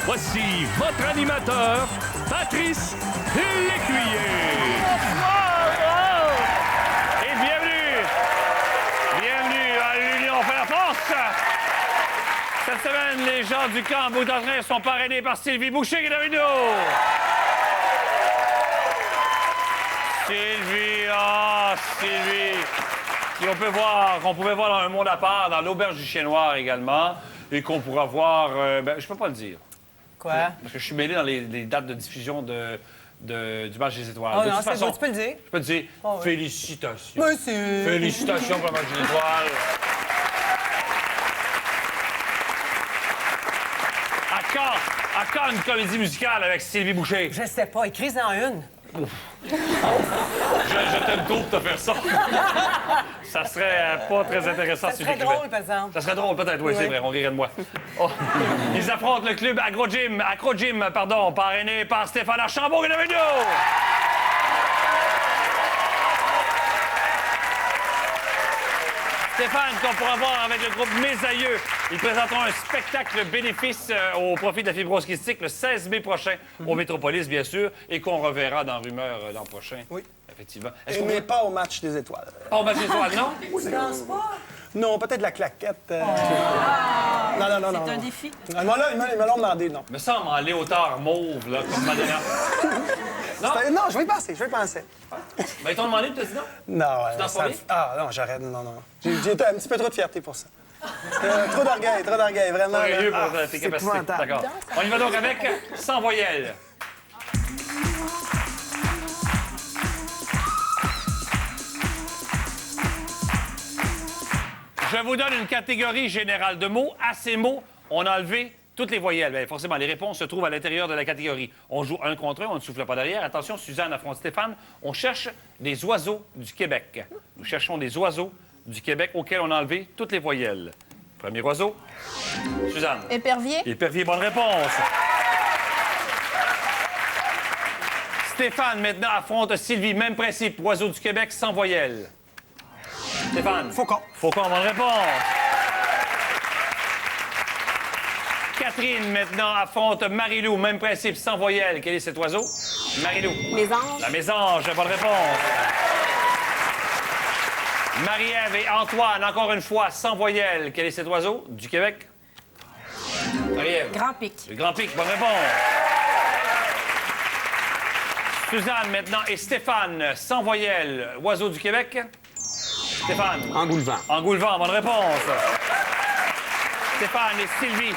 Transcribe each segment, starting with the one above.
Voici votre animateur, Patrice Lécuyer. Et bienvenue à l'Union Faire Force. Cette semaine, les gens du camp Bout-en-Train sont parrainés par Sylvie Boucher qui est avec nous. Sylvie, qui qu'on pouvait voir dans Un monde à part, dans l'Auberge du Chien Noir également, et qu'on pourra voir, je peux pas le dire. Quoi? Parce que je suis mêlé dans les dates de diffusion du match des étoiles. Oh De non, toute c'est façon, bon, tu peux le dire. je peux te dire, Oh, oui. félicitations. Merci. Félicitations pour le match des étoiles. À quand une comédie musicale avec Sylvie Boucher? Je sais pas, écris-en une. Je t'aime trop de te faire ça. Ça serait pas très intéressant Ça si serait j'écrivais. drôle, par exemple. Ça serait drôle, peut-être, oui, c'est vrai, on rirait de moi. Oh. Ils affrontent le club Acro-Gym, parrainé par Stéphane Archambault et avec nous. Stéphane, qu'on pourra voir avec le groupe Mes Aïeux. Ils présenteront un spectacle bénéfice au profit de la fibrose kystique le 16 mai prochain au Métropolis, bien sûr, et qu'on reverra dans Rumeur l'an prochain. Oui. Effectivement. Mais pas au match des étoiles. Pas au match des étoiles, non? Tu danses pas? Non, peut-être la claquette. Non. C'est un défi. Ils me l'ont demandé, non. Me semble en léotard mauve, là, comme Madonna. Non? Non, je vais y penser, Ben, ils t'ont demandé, tu t'as dit non? Non, danses pas bien? Ah, non, j'arrête, non. J'ai un petit peu trop de fierté pour ça. Trop d'orgueil, vraiment. Sérieux là. pour tes C'est capacités. épouvantable. D'accord. On y va donc avec 100 voyelles. Je vous donne une catégorie générale de mots. À ces mots, on a enlevé toutes les voyelles. Bien, forcément, les réponses se trouvent à l'intérieur de la catégorie. On joue un contre un, on ne souffle pas derrière. Attention, Suzanne affronte Stéphane. On cherche des oiseaux du Québec. Nous cherchons des oiseaux du Québec auxquels on a enlevé toutes les voyelles. Premier oiseau, Suzanne. Épervier. Épervier, bonne réponse. Stéphane, maintenant, affronte Sylvie. Même principe, oiseau du Québec sans voyelles. Stéphane. Faucon. Faucon, bonne réponse. Catherine, maintenant, affronte Marie-Lou. Même principe, sans voyelles. Quel est cet oiseau? Marie-Lou. Mésange. La mésange, bonne réponse. Marie-Ève et Antoine, encore une fois, sans voyelles. Quel est cet oiseau? Du Québec? Marie-Ève. Grand pic. Le Grand Pic, bonne réponse. Suzanne, maintenant, et Stéphane, sans voyelles. Oiseau du Québec? Stéphane. Engoulevent. Engoulevent, bonne réponse. Stéphane et Sylvie,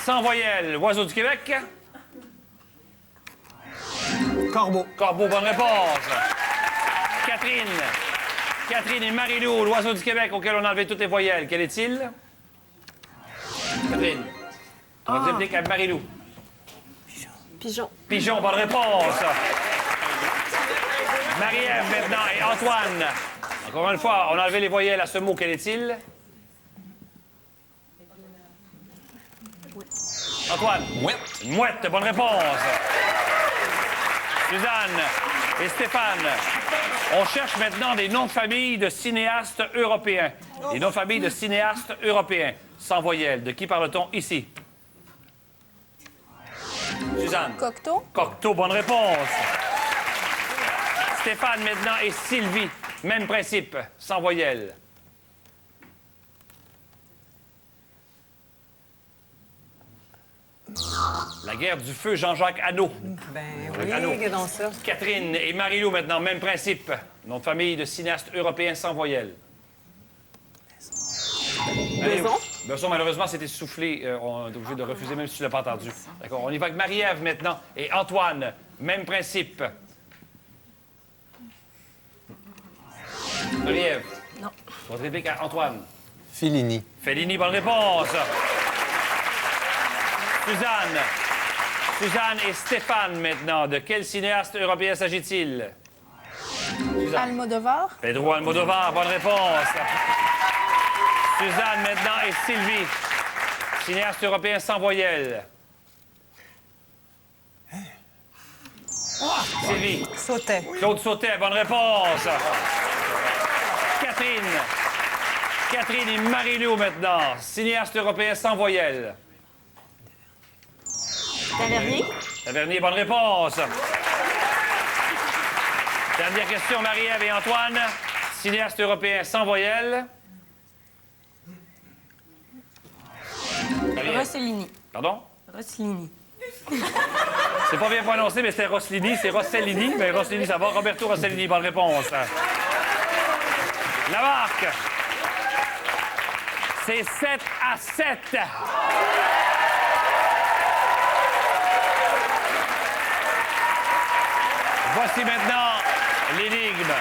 sans voyelles. Oiseau du Québec? Corbeau. Corbeau, bonne réponse. Catherine et Marie-Lou, l'oiseau du Québec auquel on a enlevé toutes les voyelles. Quel est-il? Catherine. On va réplique à Marie-Lou. Pigeon. Pigeon, bonne réponse. Marie-Ève maintenant et Antoine. Encore une fois, on a enlevé les voyelles à ce mot. Quel est-il? Antoine. Mouette. Mouette, bonne réponse. Suzanne et Stéphane. On cherche maintenant des noms de famille de cinéastes européens. Des noms de famille de cinéastes européens. Sans voyelles. De qui parle-t-on ici? Suzanne. Cocteau. Cocteau, bonne réponse. Stéphane maintenant et Sylvie. Même principe, sans voyelles. La guerre du feu, Jean-Jacques Hannot. Ben Allô. oui, regardons ça. Catherine et Marie-Lou maintenant, même principe. Nom de famille de cinéastes européens sans voyelles. Besson. Besson, malheureusement, c'était soufflé. On est obligé de refuser, même si tu ne l'as pas entendu. D'accord. On y va avec Marie-Ève maintenant. Et Antoine, même principe. Marie-Ève. Non. Votre réplique à Antoine. Fellini. Fellini, bonne réponse. Suzanne et Stéphane maintenant. De quel cinéaste européen s'agit-il? Almodovar. Pedro Almodovar, bonne réponse. Suzanne maintenant et Sylvie. Cinéaste européen sans voyelle. Sylvie. Sautait. Claude Sautet, bonne réponse. Catherine. Catherine et Marie-Lou maintenant. Cinéaste européen sans voyelle. Tavernier. Tavernier, bonne réponse. Dernière question, Marie-Ève et Antoine. Cinéaste européen sans voyelle. Rossellini. Pardon? Rossellini. C'est pas bien prononcé, mais c'est Rossellini. C'est Rossellini, mais Rossellini, ça va. Roberto Rossellini, bonne réponse. La marque. C'est 7-7. Voici maintenant l'énigme.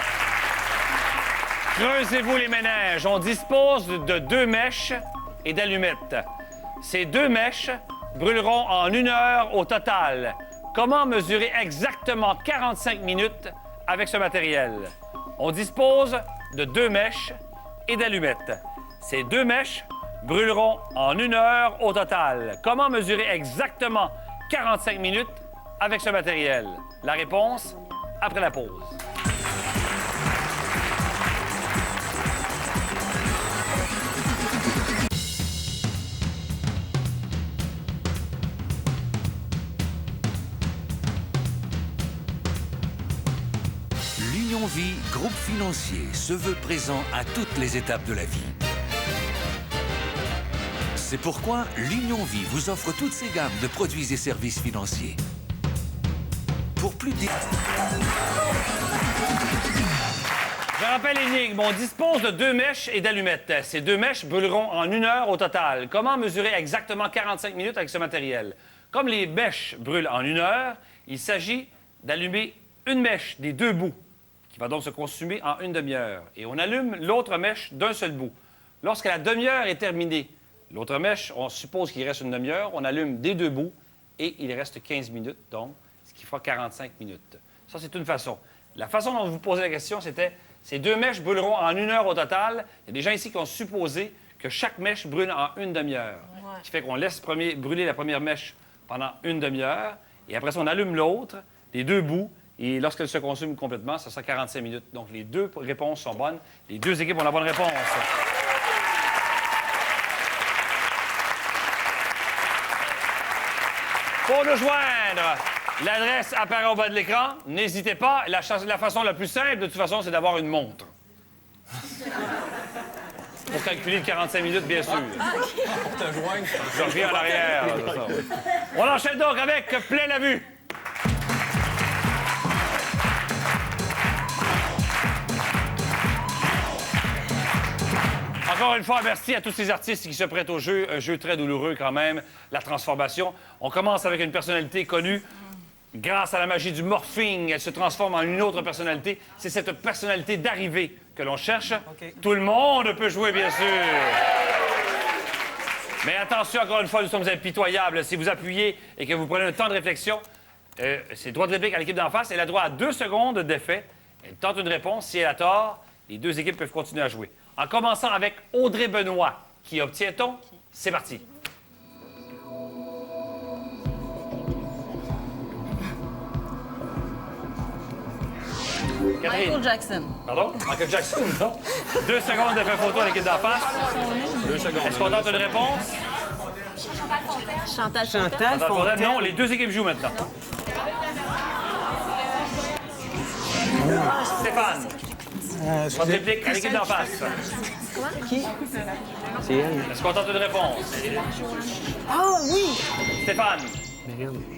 Creusez-vous les méninges. On dispose de 2 mèches et d'allumettes. Ces 2 mèches brûleront en 1 heure au total. Comment mesurer exactement 45 minutes avec ce matériel? On dispose de 2 mèches et d'allumettes. Ces 2 mèches brûleront en 1 heure au total. Comment mesurer exactement 45 minutes avec ce matériel? La réponse après la pause. L'Union Vie, groupe financier, se veut présent à toutes les étapes de la vie. C'est pourquoi l'Union Vie vous offre toutes ses gammes de produits et services financiers. Pour plus de... Je rappelle l'énigme. On dispose de 2 mèches et d'allumettes. Ces 2 mèches brûleront en 1 heure au total. Comment mesurer exactement 45 minutes avec ce matériel? Comme les mèches brûlent en 1 heure, il s'agit d'allumer une mèche des 2 bouts, qui va donc se consumer en 1 demi-heure. Et on allume l'autre mèche d'un seul bout. Lorsque la demi-heure est terminée, l'autre mèche, on suppose qu'il reste 1 demi-heure, on allume des 2 bouts et il reste 15 minutes, donc, ce qui fera 45 minutes. Ça, c'est une façon. La façon dont vous posez la question, c'était ces 2 mèches brûleront en 1 heure au total. Il y a des gens ici qui ont supposé que chaque mèche brûle en 1 demi-heure. Ce qui fait qu'on laisse brûler la première mèche pendant 1 demi-heure et après ça, on allume l'autre, les 2 bouts, et lorsqu'elle se consume complètement, ça sera 45 minutes. Donc, les 2 réponses sont bonnes. Les 2 équipes ont la bonne réponse. Pour nous joindre, l'adresse apparaît au bas de l'écran. N'hésitez pas. La façon la plus simple, de toute façon, c'est d'avoir une montre. Pour calculer le 45 minutes, bien sûr. Pour te joindre, Je reviens en arrière. On enchaîne donc avec Plein la vue. Encore une fois, merci à tous ces artistes qui se prêtent au jeu. Un jeu très douloureux quand même, la transformation. On commence avec une personnalité connue. Grâce à la magie du morphing, elle se transforme en une autre personnalité. C'est cette personnalité d'arrivée que l'on cherche. OK. Tout le monde peut jouer, bien sûr. Mais attention, encore une fois, nous sommes impitoyables. Si vous appuyez et que vous prenez un temps de réflexion, c'est droit de réplique à l'équipe d'en face. Elle a droit à 2 secondes d'effet. Elle tente une réponse. Si elle a tort, les 2 équipes peuvent continuer à jouer. En commençant avec Audrey Benoît. Qui obtient-on? C'est parti. Catherine. Michael Jackson. Pardon? Michael Jackson, non? 2 secondes d'effet photo à l'équipe d'en face. 2 secondes. Est-ce qu'on tente une réponse? Chantal Fontaine. Chantal Fontaine. Non, les 2 équipes jouent maintenant. Stéphane. Votre réplique à l'équipe d'en face. Qui? C'est elle. Est-ce qu'on tente une réponse? Ah oui! Stéphane.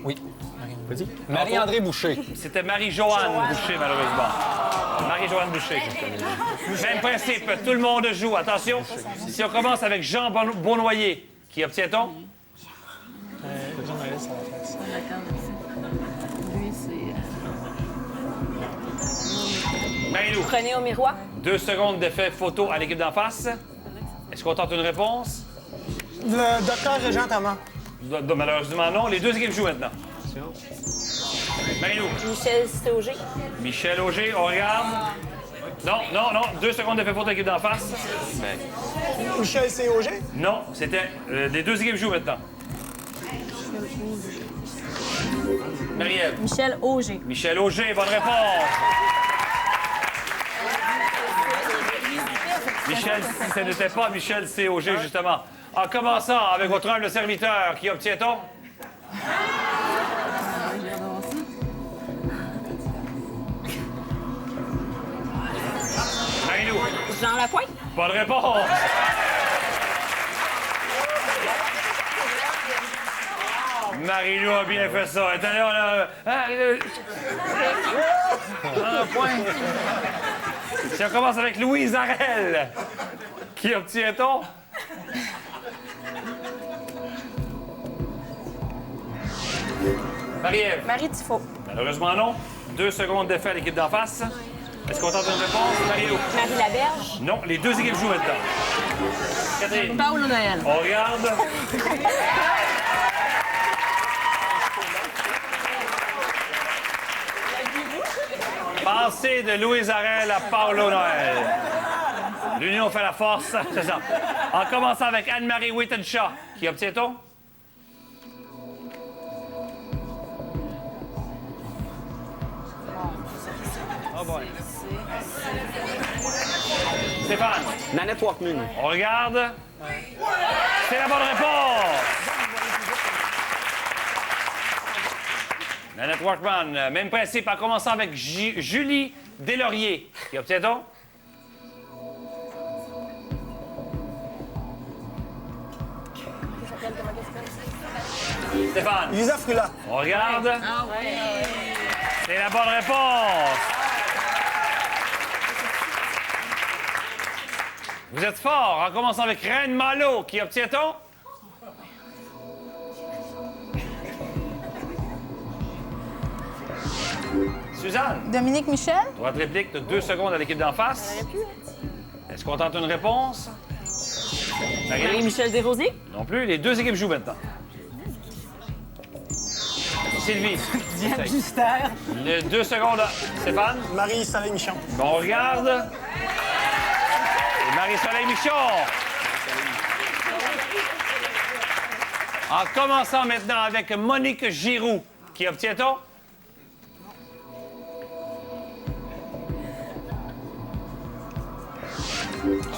Oui. Vas-y. Marie-André Boucher. C'était Marie-Joanne Boucher, malheureusement. Marie-Joanne Boucher. Même principe, tout le monde joue. Attention, si on commence avec Jean Beaunoyer, qui obtient-on? Lui, c'est... Marie-Lou. Prenez au miroir. 2 secondes d'effet photo à l'équipe d'en face. Est-ce qu'on tente une réponse? Le docteur Régent Thomas. Malheureusement, non. Les 2 équipes jouent maintenant. Marie-Lou. Michel Sauger. Michel Auger, on regarde. Non, non, non. 2 secondes d'effet pour l'équipe d'en face. Michel C.O.G. Non, c'était... les deux équipes jouent maintenant. Marie-Ève. Michel Auger. Michel Auger, bonne réponse. Michel, si ce n'était pas Michel C. Auger, justement. En commençant avec votre humble serviteur, qui obtient-on? Marie-Lou. Jean Lapointe. Bonne réponse. Marie-Lou a bien fait ça. Attendez, on a... Un point. Si on commence avec Louise Arel, qui obtient-on? Marie-Ève. Marie Tifo. Malheureusement, non. 2 secondes d'effet à l'équipe d'en face. Est-ce qu'on tente une réponse? Marie-Lou. Marie Laberge. Non, les deux équipes jouent maintenant. Catherine. Paolo Noël. On regarde. Passez de Louise Arel à Paolo Noël. L'union fait la force, c'est ça. En commençant avec Anne-Marie Wittenshaw. Qui obtient-on? Oh boy. Stéphane. Nanette Workman. On regarde. C'est la bonne réponse. Nanette Workman, même principe, en commençant avec Julie Deslauriers. Qui obtient-on? Stéphane. Lisa Frula. On regarde. C'est la bonne réponse. Vous êtes fort. En commençant avec Reine Malo. Qui obtient-on? Suzanne. Dominique Michel. Droit de réplique de 2 secondes à l'équipe d'en face. Est-ce qu'on tente une réponse? Marie-Michel Desrosiers. Non plus. Les deux équipes jouent maintenant. Sylvie. Diane Juster. 2 secondes. Stéphane. Marie-Soleil Michon. On regarde. Et Marie-Soleil Michon. En commençant maintenant avec Monique Giroux. Qui obtient-on?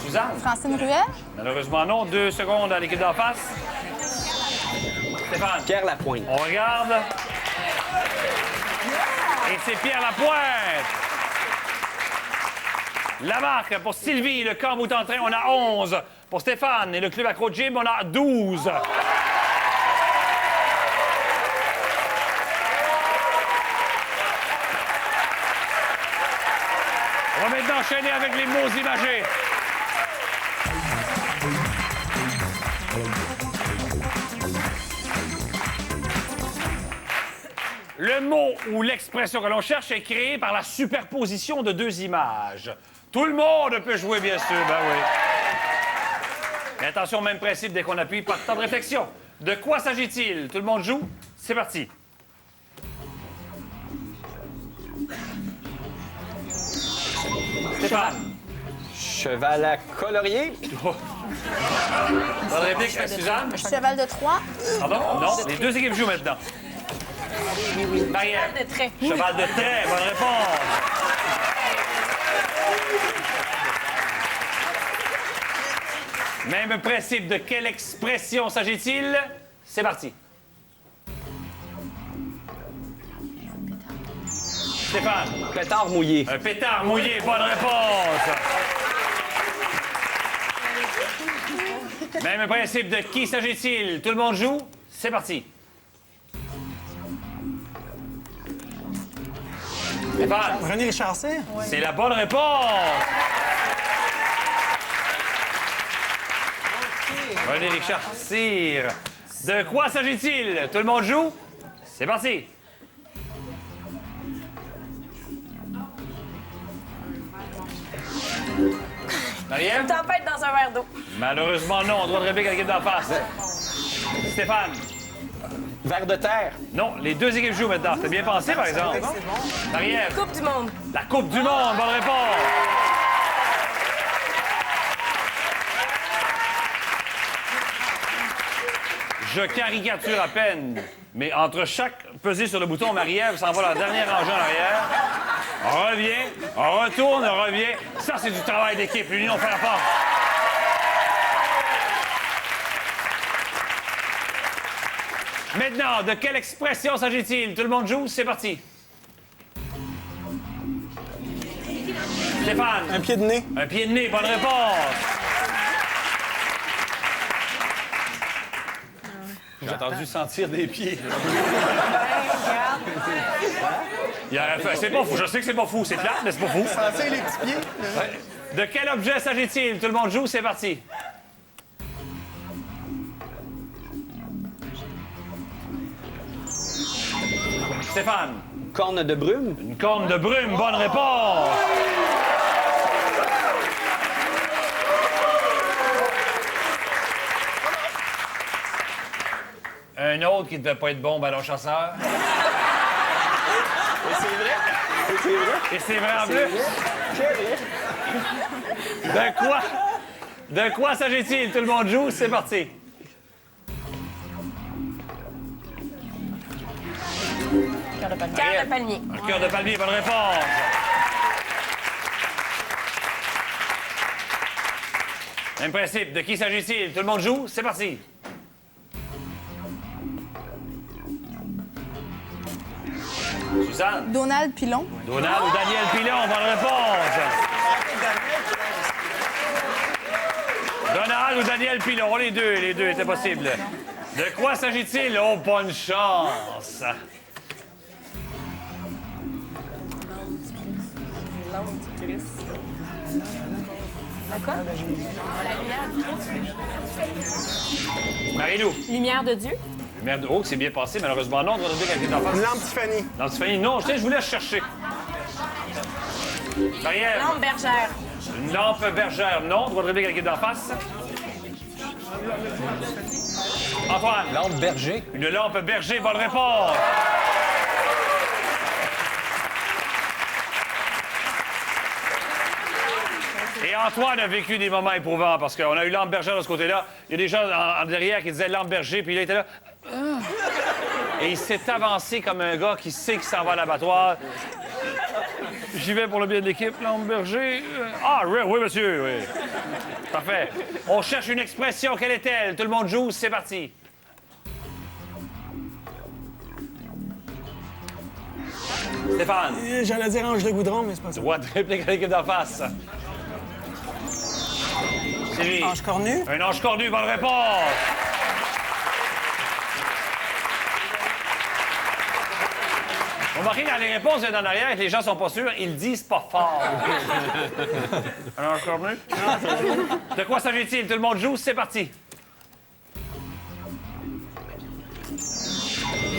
Suzanne. Francine Ruel. Malheureusement non. 2 secondes à l'équipe d'en face. Stéphane. Pierre Lapointe. On regarde. Et c'est Pierre Lapointe. La marque pour Sylvie, le camp Bout-en-Train, on a 11. Pour Stéphane et le club Accro Gym, on a 12. On va maintenant enchaîner avec les mots imagés. Le mot ou l'expression que l'on cherche est créé par la superposition de 2 images. Tout le monde peut jouer, bien sûr, ben oui. Mais attention, même principe dès qu'on appuie, par temps de réflexion. De quoi s'agit-il? Tout le monde joue? C'est parti. Stéphane. Cheval à colorier. Bonne réplique, Suzanne. Cheval de Troie. Pardon? Non, les deux équipes jouent maintenant. Marie-Ève. De trait. Cheval de trait, bonne réponse. Même principe, de quelle expression s'agit-il? C'est parti. Stéphane. Pétard mouillé. Un pétard mouillé, bonne réponse. Même principe, de qui s'agit-il? Tout le monde joue? C'est parti. Stéphane. René Richard Cyr. C'est la bonne réponse. René Richard Cyr. De quoi s'agit-il? Tout le monde joue? C'est parti. Marie-Ève? Tempête dans un verre d'eau. Malheureusement, non. Droit de réplique à l'équipe d'en face. Stéphane? Vers de terre. Non, les deux équipes jouent maintenant. C'est bien pensé, par exemple. Marie-Ève? Coupe du monde. La Coupe du Monde, bonne réponse. Je caricature à peine. Mais entre chaque pesée sur le bouton, Marie-Ève s'en va dans la dernière rangée en arrière. Revient, retourne, revient. Ça, c'est du travail d'équipe. L'union fait la force. Maintenant, de quelle expression s'agit-il? Tout le monde joue? C'est parti. Stéphane. Un pied de nez. Un pied de nez, bonne réponse. J'ai entendu sentir des pieds. C'est pas fou. Je sais que c'est pas fou. C'est plate, mais c'est pas fou. Sentir les petits pieds. De quel objet s'agit-il? Tout le monde joue, c'est parti. Stéphane. Corne de brume. Une corne de brume, bonne réponse. Un autre qui ne devait pas être bon, ballon chasseur. C'est vrai? C'est vrai? Et c'est vrai en plus. De quoi? De quoi s'agit-il? Tout le monde joue, c'est parti. Cœur de palmier. Un cœur de palmier, bonne réponse. Même principe. De qui s'agit-il? Tout le monde joue, c'est parti. Suzanne. Donald Pilon. Donald ou Daniel Pilon, bonne réponse. Donald ou Daniel Pilon, les deux étaient possibles. De quoi s'agit-il? Oh, bonne chance. Marie-Lou. Lumière de Dieu. Lumière de... Oh, c'est bien passé. Malheureusement, non. On doit dire quelqu'un d'en face. Une lampe Tiffany. Lampe Tiffany, non. Je vous laisse chercher. Marie-Ève. Lampe bergère. Une lampe bergère, non. On doit dribbler quelqu'un d'en face. Antoine. Lampe berger. Une lampe berger, bonne réponse. Et Antoine a vécu des moments éprouvants parce qu'on a eu lampe bergère de ce côté-là. Il y a des gens en derrière qui disaient lampe berger, puis il était là. Et il s'est avancé comme un gars qui sait qu'il s'en va à l'abattoir. J'y vais pour le bien de l'équipe, lampe berger. Ah, oui, monsieur, oui. Parfait. On cherche une expression. Quelle est-elle? Tout le monde joue, c'est parti. Stéphane. J'allais dire ange de goudron, mais c'est pas ça. Droit de réplique à l'équipe d'en face. Sylvie. Ange cornu. Un ange cornu, bonne réponse. Vous remarquez, dans les réponses en arrière, que les gens sont pas sûrs, ils disent pas fort. Un ange cornu? De quoi s'agit-il? Tout le monde joue, c'est parti.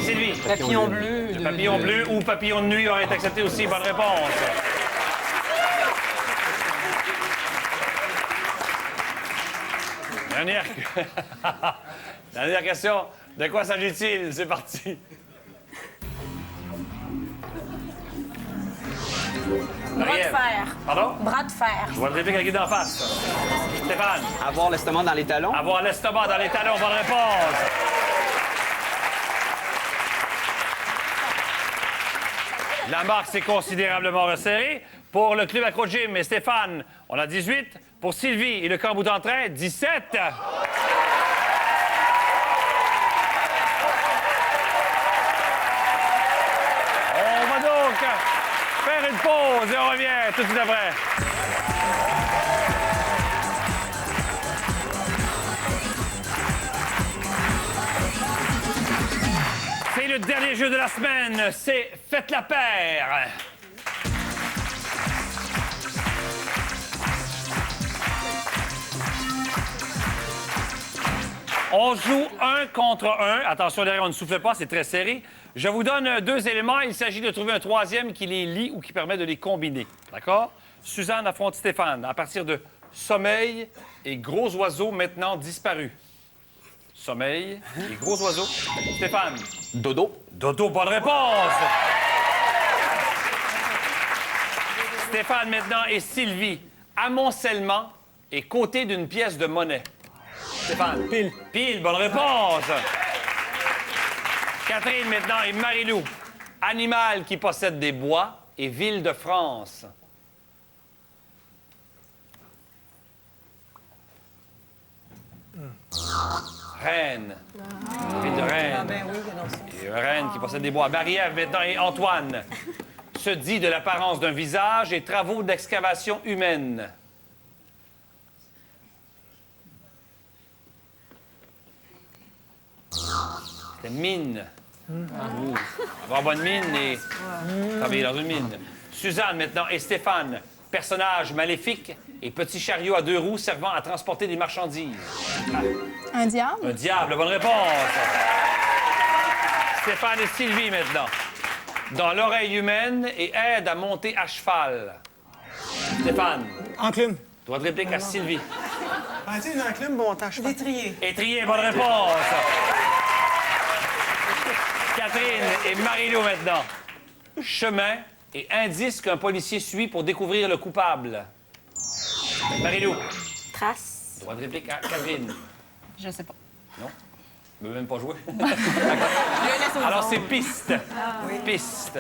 Sylvie. Papillon bleu. Le papillon bleu ou papillon de nuit aurait été accepté aussi. Bonne réponse. Dernière question. De quoi s'agit-il? C'est parti. Bras de fer. Pardon? Bras de fer. Je vois le réplique avec d'en face. Stéphane. Avoir l'estomac dans les talons. Avoir l'estomac dans les talons. Bonne réponse. La marque s'est considérablement resserrée. Pour le club Acro-Gym et Stéphane, on a 18. Pour Sylvie et le camp bout en train, 17. On va donc faire une pause et on revient tout de suite après. C'est le dernier jeu de la semaine, c'est Faites la paire. On joue 1 contre 1. Attention, derrière, on ne souffle pas, c'est très serré. Je vous donne 2 éléments. Il s'agit de trouver un troisième qui les lie ou qui permet de les combiner. D'accord? Suzanne affronte Stéphane à partir de sommeil et gros oiseaux maintenant disparus. Sommeil et gros oiseaux. Stéphane. Dodo. Dodo, bonne réponse! Stéphane maintenant et Sylvie. Amoncellement et côté d'une pièce de monnaie. Stéphane. Pile. Pile, bonne réponse! Catherine, maintenant, et Marie-Lou. Animal qui possède des bois et ville de France. Rennes. Ville de Rennes. Et Rennes qui possède des bois. Marie-Ève, maintenant, et Antoine. Se dit de l'apparence d'un visage et travaux d'excavation humaine. C'était mine. Avoir bonne mine et travailler dans une mine. Suzanne, maintenant, et Stéphane. Personnage maléfique et petit chariot à 2 roues servant à transporter des marchandises. Un diable? Un diable, bonne réponse. Stéphane et Sylvie, maintenant. Dans l'oreille humaine et aide à monter à cheval. Stéphane. Enclume. Droit de réplique à Sylvie. Ah, tu sais, une enclume, bon, tâche. Étrier, bonne réponse. Catherine et Marie-Lou, maintenant. Chemin et indice qu'un policier suit pour découvrir le coupable. Marie-Lou. Trace. Droit de réplique à Catherine. Je sais pas. Non? Ne veut même pas jouer. Alors, c'est piste. Piste.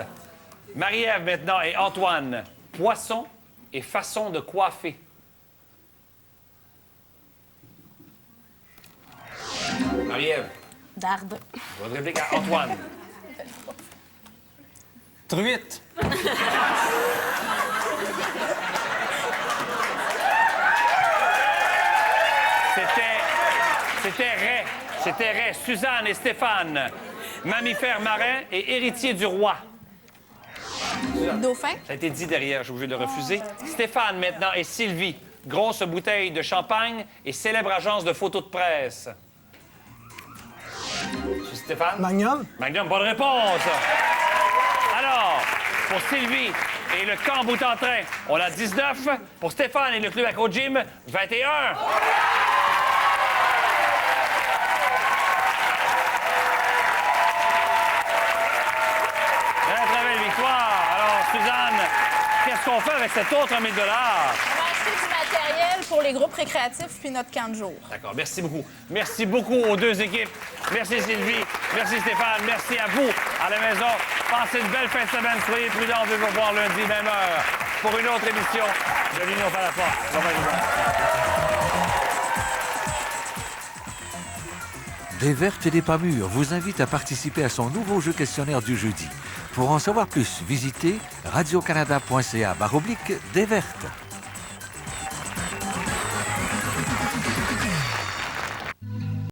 Marie-Ève, maintenant, et Antoine. Poisson et façon de coiffer. Marie-Ève. Darde. Droit de réplique à Antoine. Truite. C'était Ray. C'était Ray. Suzanne et Stéphane. Mammifère marin et héritier du roi. Dauphin? Ça a été dit derrière, je suis obligé de le refuser. Stéphane, maintenant, et Sylvie. Grosse bouteille de champagne et célèbre agence de photos de presse. Stéphane? Magnum. Magnum, bonne réponse. Alors, pour Sylvie et le camp bout en train, on a 19. Pour Stéphane et le club Acro-Gym, 21. Très belle victoire. Alors, Suzanne, qu'est-ce qu'on fait avec cet autre 1 000 $? On va acheter du matériel pour les groupes récréatifs puis notre camp de jour. D'accord, merci beaucoup. Merci beaucoup aux 2 équipes. Merci Sylvie, merci Stéphane, merci à vous à la maison. Passez une belle fin de semaine. Soyez prudents, on va vous revoir lundi, même heure, pour une autre émission de l'Union par la force. Des Vertes et des Pas Mûres vous invite à participer à son nouveau jeu questionnaire du jeudi. Pour en savoir plus, visitez radiocanada.ca/des Vertes.